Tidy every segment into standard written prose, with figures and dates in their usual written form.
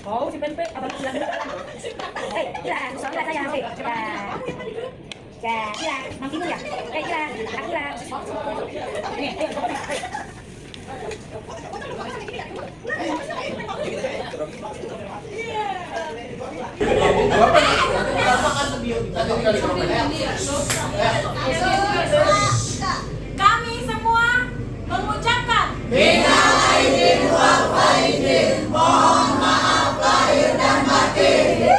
Oh, si Pempe, abang bilang Kira, soalnya saya Kira. Kira, nanti ya. Kira, Kira. Nih, ayo. Kami semua mengucapkan minal aidin wal faizin, mohon maaf lahir dan batin.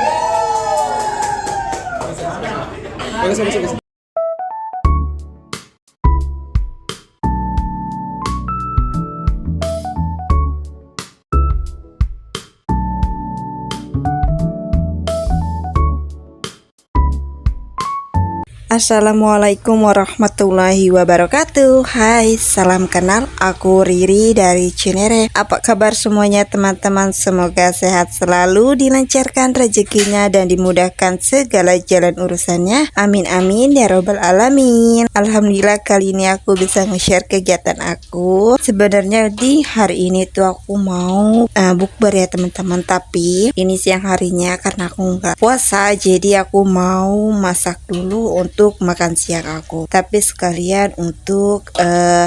Assalamualaikum warahmatullahi wabarakatuh. Hai, salam kenal, aku Riri dari Cinere. Apa kabar semuanya teman-teman? Semoga sehat selalu, dilancarkan rezekinya dan dimudahkan segala jalan urusannya. Amin amin ya robbal alamin. Alhamdulillah kali ini aku bisa nge-share kegiatan aku. Sebenarnya di hari ini tuh aku mau bukber ya teman-teman, tapi ini siang harinya karena aku nggak puasa, jadi aku mau masak dulu untuk makan siang aku, tapi sekalian untuk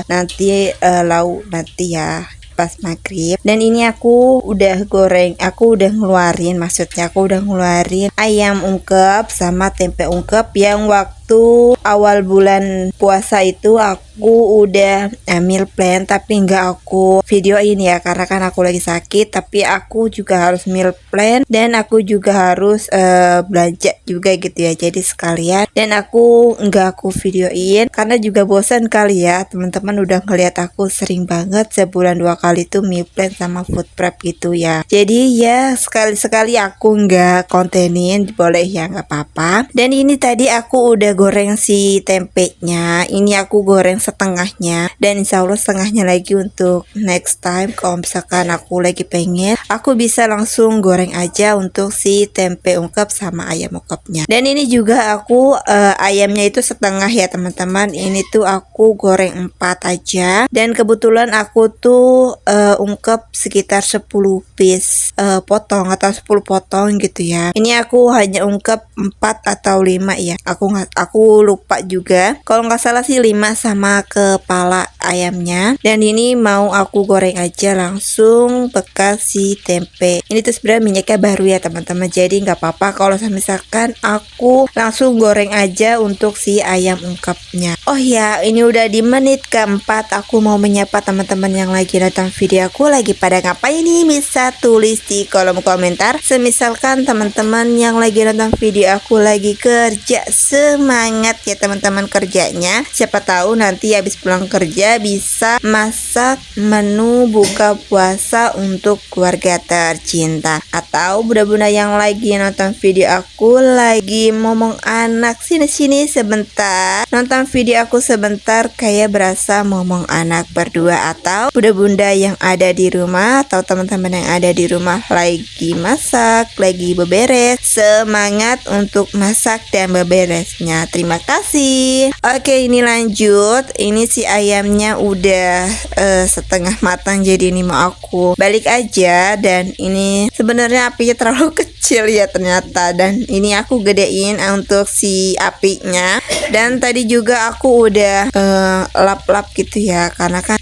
nanti lauk nanti ya pas maghrib. Dan ini aku udah goreng, aku udah ngeluarin, maksudnya aku udah ngeluarin ayam ungkep sama tempe ungkep yang waktu awal bulan puasa itu aku udah meal plan, tapi nggak aku videoin ya karena kan aku lagi sakit. Tapi aku juga harus meal plan dan aku juga harus belanja juga gitu ya, jadi sekalian. Dan aku nggak aku videoin karena juga bosan kali ya teman-teman, udah ngeliat aku sering banget sebulan 2 kali tuh meal plan sama food prep gitu ya. Jadi ya sekali-sekali aku nggak kontenin, boleh ya, nggak apa-apa. Dan ini tadi aku udah goreng si tempenya, ini aku goreng setengahnya dan insya Allah setengahnya lagi untuk next time kalau misalkan aku lagi pengen, aku bisa langsung goreng aja untuk si tempe ungkep sama ayam ungkepnya. Dan ini juga aku ayamnya itu setengah ya teman-teman, ini tuh aku goreng 4 aja dan kebetulan aku tuh ungkep sekitar 10 piece potong atau 10 potong gitu ya. Ini aku hanya ungkep 4 atau 5 ya, aku lupa juga, kalau nggak salah sih 5 sama kepala ayamnya. Dan ini mau aku goreng aja langsung bekas si tempe. Ini tuh sebenarnya minyaknya baru ya teman-teman, jadi nggak apa-apa kalau misalkan aku langsung goreng aja untuk si ayam ungkepnya. Oh ya, ini udah di menit keempat, aku mau menyapa teman-teman yang lagi nonton video aku lagi pada ngapain nih, bisa tulis di kolom komentar. Semisalkan teman-teman yang lagi nonton video aku lagi kerja, semangat ya teman-teman kerjanya. Siapa tahu nanti habis pulang kerja bisa masak menu buka puasa untuk keluarga tercinta. Atau bunda-bunda yang lagi nonton video aku lagi ngomong anak, sini sebentar, nonton video aku sebentar, kayak berasa ngomong anak berdua. Atau bunda-bunda yang ada di rumah atau teman-teman yang ada di rumah lagi masak, lagi beberes, semangat untuk masak dan beberesnya. Terima kasih. Oke, ini lanjut. Ini si ayamnya udah setengah matang, jadi ini mau aku balik aja. Dan ini sebenarnya apinya terlalu kecil ya ternyata, dan ini aku gedein untuk si apinya. Dan tadi juga aku udah lap-lap gitu ya, karena kan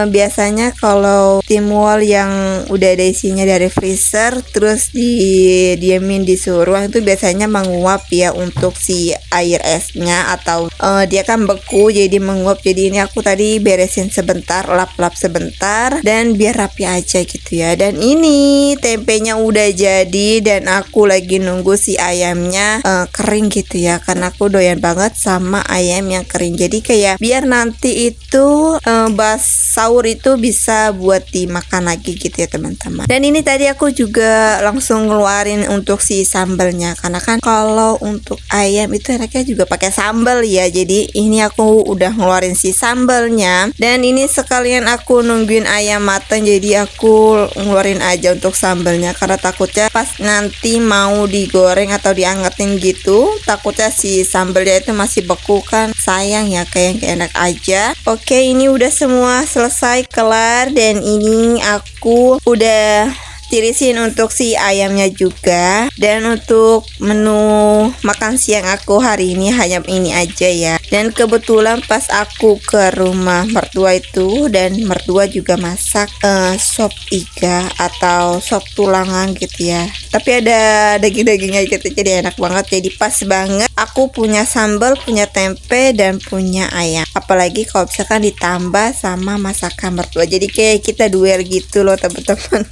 biasanya kalau timual yang udah ada isinya dari freezer terus didiemin di suhu ruang itu biasanya menguap ya untuk si air esnya atau dia kan beku jadi menguap. Jadi ini aku tadi beresin sebentar, lap-lap sebentar dan biar rapi aja gitu ya. Dan ini tempenya udah jadi dan aku lagi nunggu si ayamnya kering gitu ya, karena aku doyan banget sama ayam yang kering. Jadi kayak biar nanti itu pas sahur itu bisa buat dimakan lagi gitu ya teman-teman. Dan ini tadi aku juga langsung ngeluarin untuk si sambalnya, karena kan kalau untuk ayam itu enaknya juga pakai sambal ya. Jadi ini aku udah ngeluarin si sambalnya dan ini sekalian aku nungguin ayam matang, jadi aku ngeluarin aja untuk sambalnya karena takutnya pas nanti mau digoreng atau diangetin gitu, takutnya si sambalnya itu masih beku kan, sayang ya, kayak enak aja. Oke, ini udah semua selesai kelar dan ini aku udah tirisin untuk si ayamnya juga. Dan untuk menu makan siang aku hari ini hanya ini aja ya. Dan kebetulan pas aku ke rumah mertua itu, dan mertua juga masak sop iga atau sop tulangan gitu ya, tapi ada daging-dagingnya gitu, jadi enak banget. Jadi pas banget aku punya sambal, punya tempe, dan punya ayam. Apalagi kalau misalkan ditambah sama masakan mertua, jadi kayak kita duel gitu loh teman-teman.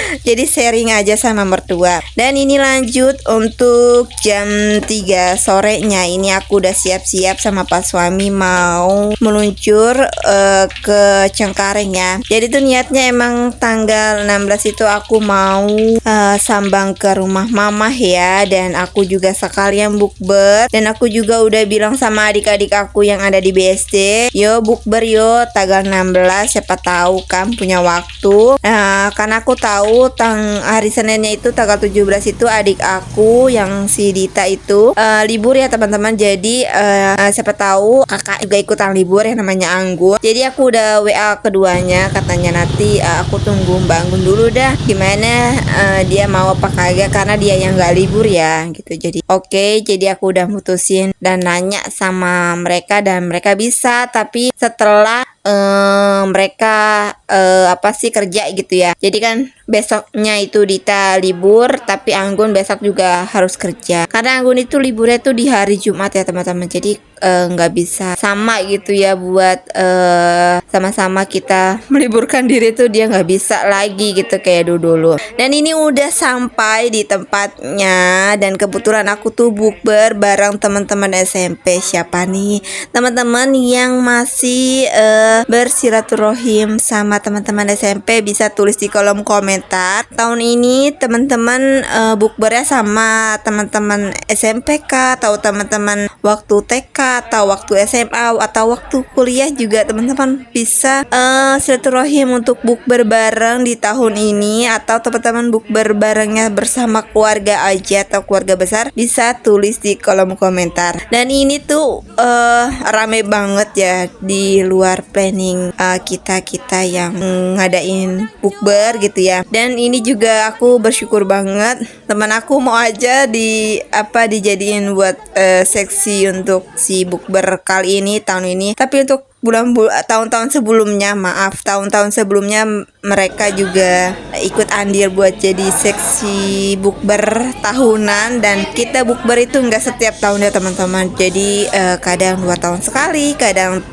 Jadi sharing aja sama mertua. Dan ini lanjut untuk jam 3 sorenya. Ini aku udah siap-siap sama Pak suami mau meluncur ke Cengkareng ya. Jadi tuh niatnya emang tanggal 16 itu aku mau sambang ke rumah mamah ya. Dan aku juga sekalian bukber. Dan aku juga udah bilang sama adik-adik aku yang ada di BSD, yo bukber yo tanggal 16, siapa tahu kan punya waktu. Nah, karena aku tahu hari Seninnya itu tanggal 17 itu adik aku yang si Dita itu libur ya teman-teman. Jadi siapa tahu kakak juga ikutan libur ya, namanya Anggun. Jadi aku udah WA keduanya, katanya nanti aku tunggu Mbak Anggun dulu dah, gimana dia mau apa kagak, karena dia yang gak libur ya gitu. Jadi oke, jadi aku udah mutusin dan nanya sama mereka dan mereka bisa, tapi setelah mereka kerja gitu ya. Jadi kan besoknya itu Dita libur, tapi Anggun besok juga harus kerja. Karena Anggun itu liburnya tuh di hari Jumat ya teman-teman. Jadi nggak bisa sama gitu ya, buat sama-sama kita meliburkan diri tuh dia nggak bisa lagi gitu kayak dulu. Dan ini udah sampai di tempatnya dan kebetulan aku tuh bukber bareng teman-teman SMP. Siapa nih teman-teman yang masih bersilaturahim sama teman-teman SMP bisa tulis di kolom komentar. Tahun ini teman-teman bukbernya sama teman-teman SMP kah, atau teman-teman waktu TK atau waktu SMA atau waktu kuliah juga teman-teman bisa silaturahim untuk bukber bareng di tahun ini, atau teman-teman bukber barengnya bersama keluarga aja atau keluarga besar, bisa tulis di kolom komentar. Dan ini tuh rame banget ya di luar planning kita yang ngadain bukber gitu ya. Dan ini juga aku bersyukur banget, teman aku mau aja dijadiin buat seksi untuk si bukber kali ini tahun ini, tapi untuk tahun-tahun sebelumnya mereka juga ikut andil buat jadi seksi bukber tahunan. Dan kita bukber itu nggak setiap tahun ya teman-teman, jadi kadang 2 tahun sekali, kadang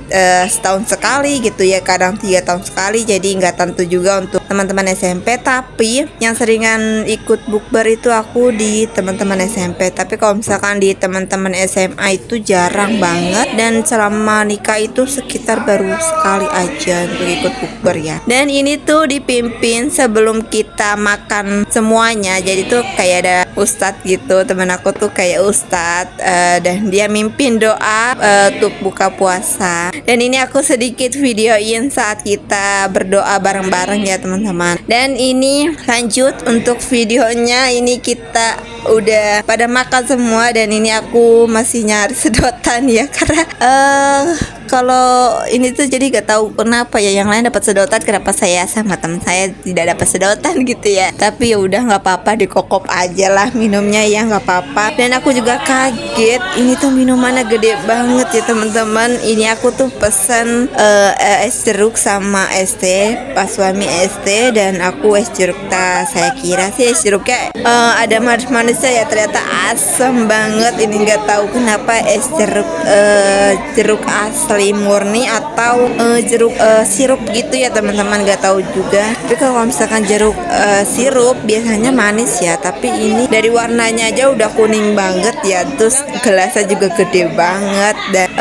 setahun sekali gitu ya, kadang 3 tahun sekali. Jadi nggak tentu juga untuk teman-teman SMP, tapi yang seringan ikut bukber itu aku di teman-teman SMP. Tapi kalau misalkan di teman-teman SMA itu jarang banget, dan selama nikah itu sekitar baru sekali aja untuk ikut bukber ya. Dan ini tuh dipimpin sebelum kita makan semuanya, jadi tuh kayak ada ustadz gitu, temen aku tuh kayak ustadz dan dia mimpin doa untuk buka puasa. Dan ini aku sedikit videoin saat kita berdoa bareng-bareng ya teman-teman. Dan ini lanjut untuk videonya, ini kita udah pada makan semua dan ini aku masih nyari sedotan ya, karena kalau ini tuh jadi gak tahu kenapa ya yang lain dapat sedotan, kenapa saya sama teman saya tidak dapat sedotan gitu ya. Tapi ya udah nggak apa-apa, dikokop aja lah minumnya ya, nggak apa-apa. Dan aku juga kaget, ini tuh minumannya gede banget ya teman-teman. Ini aku tuh pesan es jeruk sama es teh, pas suami es teh dan aku es jeruk. Saya kira sih es jeruknya ada manis-manisnya ya, ternyata asam banget. Ini nggak tahu kenapa es jeruk jeruk asli murni atau jeruk sirup gitu ya teman-teman, nggak tahu juga. Tapi kalau misalkan jeruk sirup biasanya manis ya, tapi ini dari warnanya aja udah kuning banget ya, terus gelasnya juga gede banget. Dan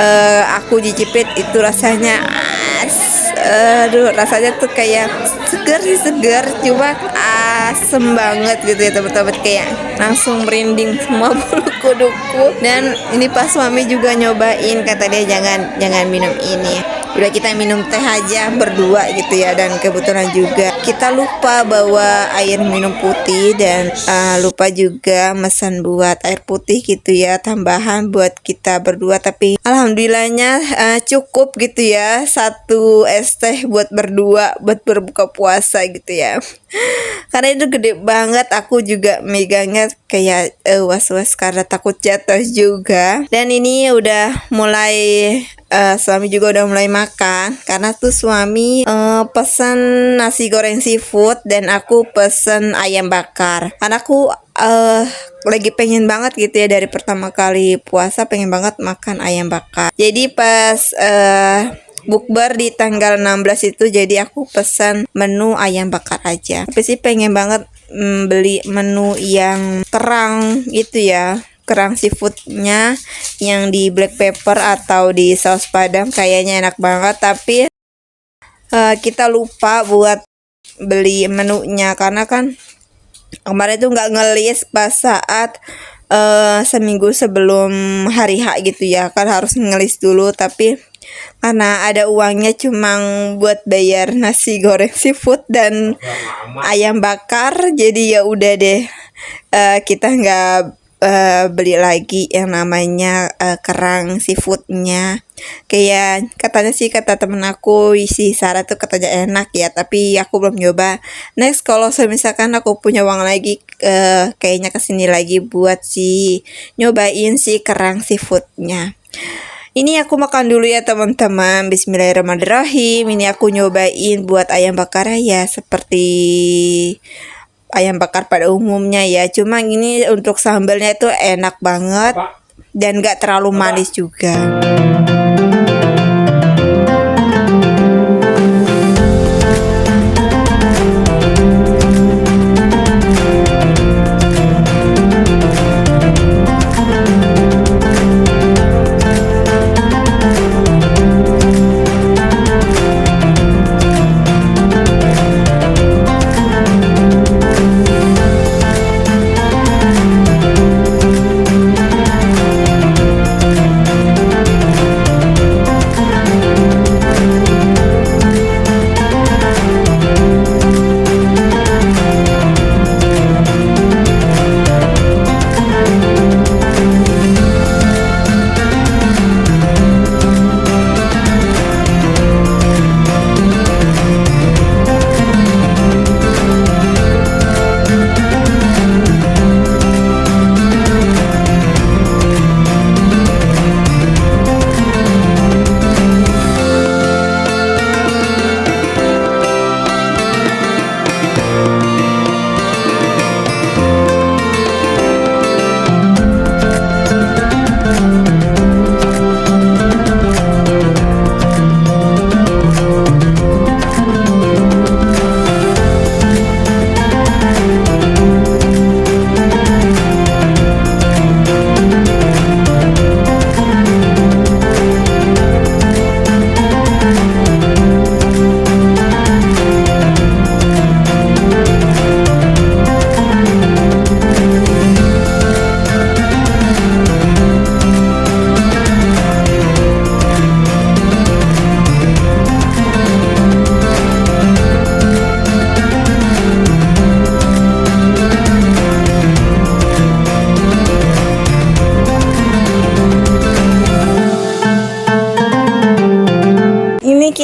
aku cicipin itu rasanya aduh, rasanya tuh kayak segar, cuma asem banget gitu ya teman-teman, kayak langsung merinding semua bulu kuduku. Dan ini pas suami juga nyobain, kata dia jangan minum ini, udah kita minum teh aja berdua gitu ya. Dan kebetulan juga kita lupa bawa air minum putih dan lupa juga mesen buat air putih gitu ya, tambahan buat kita berdua. Tapi alhamdulillahnya cukup gitu ya, satu es teh buat berdua buat berbuka puasa gitu ya. Karena itu gede banget, aku juga megangnya kayak was-was karena takut jatuh juga. Dan ini udah mulai suami juga udah mulai makan, karena tuh suami pesan nasi goreng seafood dan aku pesen ayam bakar. Karena aku lagi pengen banget gitu ya, dari pertama kali puasa pengen banget makan ayam bakar. Jadi pas bukber di tanggal 16 itu, jadi aku pesan menu ayam bakar aja. Tapi sih pengen banget beli menu yang kerang itu ya, kerang seafoodnya yang di black pepper atau di saus padang, kayaknya enak banget. Tapi kita lupa buat beli menunya, karena kan kemarin tuh nggak ngelis pas saat seminggu sebelum hari H gitu ya, kan harus ngelis dulu. Tapi karena ada uangnya cuma buat bayar nasi goreng seafood dan ayam bakar, jadi ya udah deh, kita nggak beli lagi yang namanya kerang seafoodnya. Kayak katanya sih, kata temen aku si Sarah tuh katanya enak ya, tapi aku belum nyoba. Next kalau misalkan aku punya uang lagi, kayaknya kesini lagi buat nyobain si kerang seafoodnya. Ini aku makan dulu ya teman-teman. Bismillahirrahmanirrahim. Ini aku nyobain buat ayam bakar ya, seperti ayam bakar pada umumnya ya. Cuma ini untuk sambalnya itu enak banget dan gak terlalu manis juga.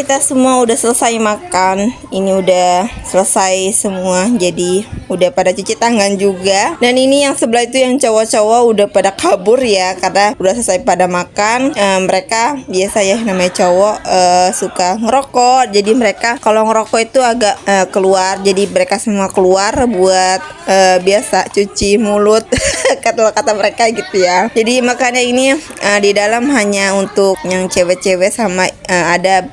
kita semua udah selesai makan. Ini udah selesai semua, jadi udah pada cuci tangan juga. Dan ini yang sebelah itu yang cowok-cowok udah pada kabur ya, karena udah selesai pada makan. Mereka biasa ya namanya cowok suka ngerokok. Jadi mereka kalau ngerokok itu agak keluar. Jadi mereka semua keluar buat biasa cuci mulut kata mereka gitu ya. Jadi makanya ini di dalam hanya untuk yang cewek-cewek sama ada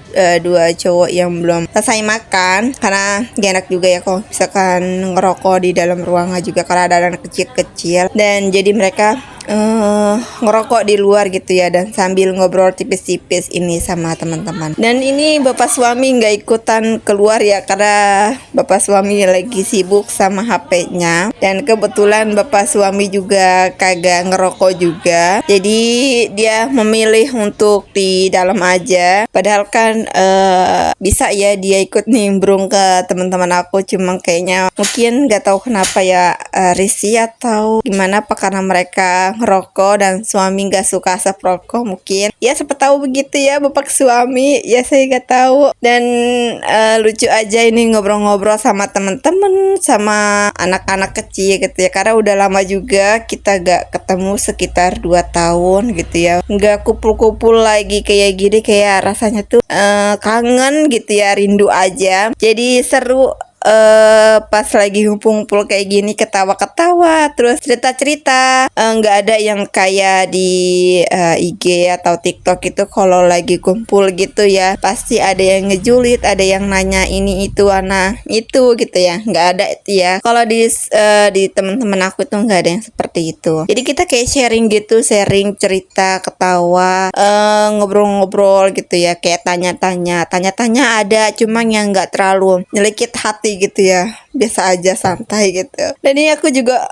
dua cowok yang belum selesai makan, karena gak enak juga ya kalau misalkan ngerokok di dalam ruangan juga karena ada anak kecil-kecil. Dan jadi mereka ngerokok di luar gitu ya, dan sambil ngobrol tipis-tipis ini sama teman-teman. Dan ini bapak suami nggak ikutan keluar ya, karena bapak suami lagi sibuk sama HP-nya. Dan kebetulan bapak suami juga kagak ngerokok juga, jadi dia memilih untuk di dalam aja. Padahal kan bisa ya dia ikut nimbrung ke teman-teman aku, cuma kayaknya mungkin nggak tahu kenapa ya, risih atau gimana apa karena mereka ngerokok dan suami nggak suka asap rokok mungkin ya, siapa tahu begitu ya bapak suami ya, saya nggak tahu. Dan lucu aja ini ngobrol-ngobrol sama temen-temen sama anak-anak kecil gitu ya, karena udah lama juga kita gak ketemu sekitar 2 tahun gitu ya, nggak kumpul-kumpul lagi kayak gini, kayak rasanya tuh kangen gitu ya, rindu aja. Jadi seru pas lagi ngumpul-ngumpul kayak gini, ketawa-ketawa terus cerita-cerita. Nggak ada yang kayak di IG atau TikTok itu kalau lagi kumpul gitu ya, pasti ada yang ngejulit, ada yang nanya ini itu anak itu gitu ya, nggak ada itu ya. Kalau di teman-teman aku tuh nggak ada yang seperti itu. Jadi kita kayak sharing gitu, sharing cerita, ketawa, ngobrol-ngobrol gitu ya, kayak tanya-tanya ada, cuma yang nggak terlalu nyelekit hati gitu ya, biasa aja santai gitu. Dan ini aku juga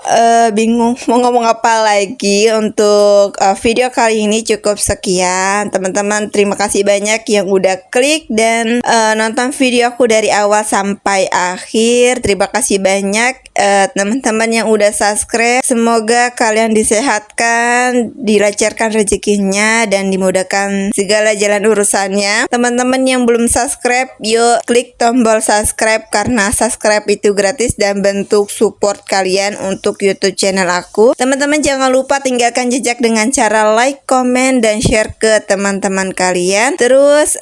bingung mau ngomong apa lagi. Untuk video kali ini cukup sekian teman-teman. Terima kasih banyak yang udah klik dan nonton video aku dari awal sampai akhir. Terima kasih banyak teman-teman yang udah subscribe. Semoga kalian disehatkan, dilancarkan rezekinya, dan dimudahkan segala jalan urusannya. Teman-teman yang belum subscribe, yuk klik tombol subscribe, karena subscribe itu gratis dan bentuk support kalian untuk YouTube channel aku. Teman-teman jangan lupa tinggalkan jejak dengan cara like, comment, dan share ke teman-teman kalian. Terus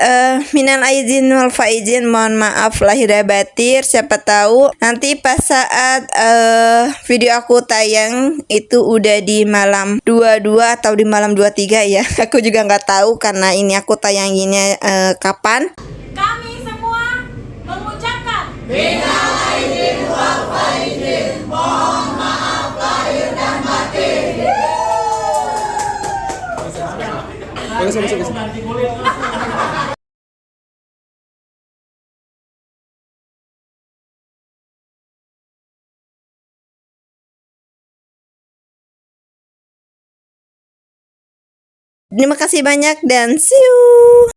minal aizin wal faizin, mohon maaf lahir dan batin. Siapa tahu nanti pas saat video aku tayang itu udah di malam 22 atau di malam 23 ya. Aku juga nggak tahu karena ini aku tayanginnya kapan. Kami semua mengucapkan Minal aidin wal faizin, mohon maaf lahir dan batin. Terima kasih banyak dan see you.